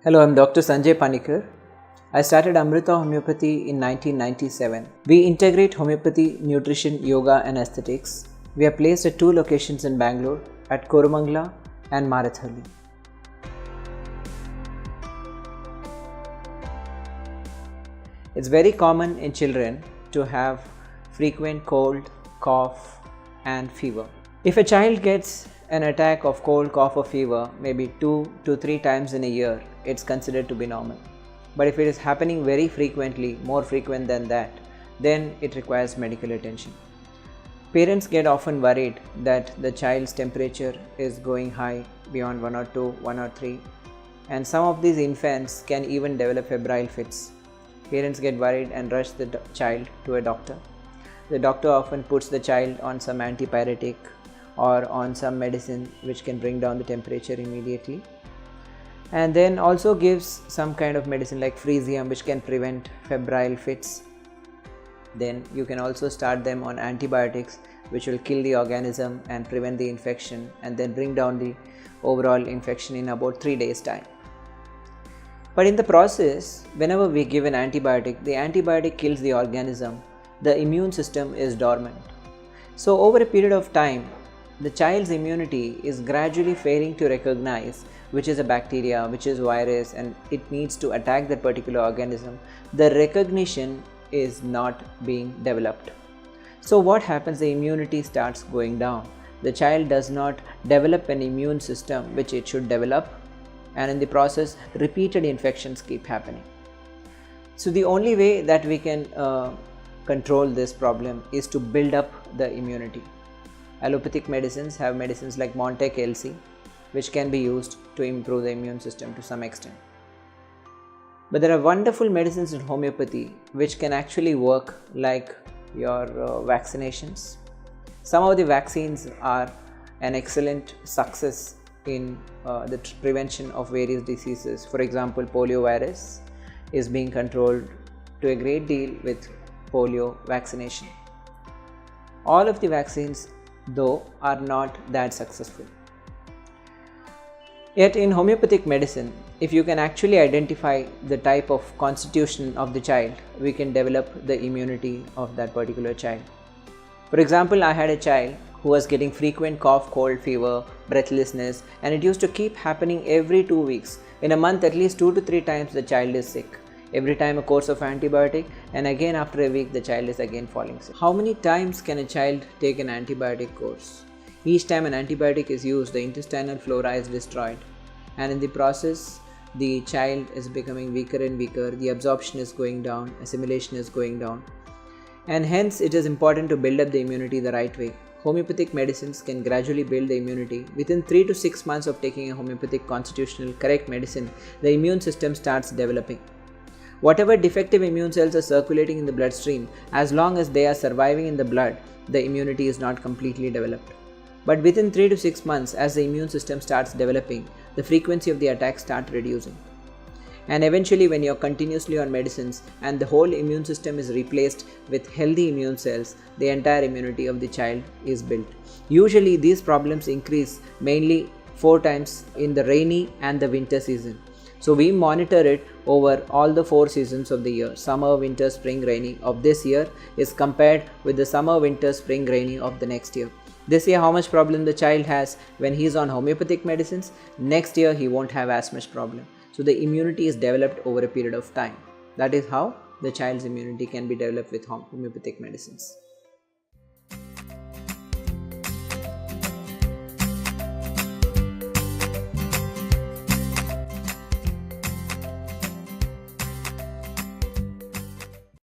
Hello, I'm Dr. Sanjay Panikar. I started Amrita Homeopathy in 1997. We integrate homeopathy, nutrition, yoga and aesthetics. We are placed at two locations in Bangalore, at Koromangala and Marathalli. It's very common in children to have frequent cold, cough and fever. If a child gets an attack of cold, cough or fever maybe 2 to 3 times in a year, it's considered to be normal. But if it is happening very frequently, more frequent than that, then it requires medical attention. Parents get often worried that the child's temperature is going high beyond 102, 103, and some of these infants can even develop febrile fits. Parents get worried and rush the child to a doctor. The doctor often puts the child on some antipyretic or on some medicine which can bring down the temperature immediately, and then also gives some kind of medicine like frisium which can prevent febrile fits. Then you can also start them on antibiotics which will kill the organism and prevent the infection and then bring down the overall infection in about 3 days time. But in the process, whenever we give an antibiotic, the antibiotic kills the organism, the immune system is dormant. So over a period of time, the child's immunity is gradually failing to recognize which is a bacteria, which is virus, and it needs to attack that particular organism. The recognition is not being developed. So what happens? The immunity starts going down. The child does not develop an immune system which it should develop, and in the process repeated infections keep happening. So the only way that we can control this problem is to build up the immunity. Allopathic medicines have medicines like Montec LC which can be used to improve the immune system to some extent. But there are wonderful medicines in homeopathy which can actually work like your vaccinations. Some of the vaccines are an excellent success in the prevention of various diseases. For example, polio virus is being controlled to a great deal with polio vaccination. All of the vaccines though are not that successful. Yet in homeopathic medicine, if you can actually identify the type of constitution of the child, we can develop the immunity of that particular child. For example, I had a child who was getting frequent cough, cold, fever, breathlessness, and it used to keep happening every 2 weeks. In a month, at least 2 to 3 times the child is sick. Every time a course of antibiotic, and again after a week the child is again falling sick. How many times can a child take an antibiotic course? Each time an antibiotic is used, the intestinal flora is destroyed, and in the process the child is becoming weaker and weaker, the absorption is going down, assimilation is going down, and hence it is important to build up the immunity the right way. Homeopathic medicines can gradually build the immunity. Within 3 to 6 months of taking a homeopathic constitutional correct medicine, the immune system starts developing. Whatever defective immune cells are circulating in the bloodstream, as long as they are surviving in the blood, the immunity is not completely developed. But within 3 to 6 months, as the immune system starts developing, the frequency of the attacks start reducing. And eventually when you are continuously on medicines and the whole immune system is replaced with healthy immune cells, the entire immunity of the child is built. Usually these problems increase mainly 4 times in the rainy and the winter season. So we monitor it over all the 4 seasons of the year. Summer, winter, spring, rainy of this year is compared with the summer, winter, spring, rainy of the next year. This year how much problem the child has when he is on homeopathic medicines, next year he won't have as much problem. So the immunity is developed over a period of time. That is how the child's immunity can be developed with homeopathic medicines.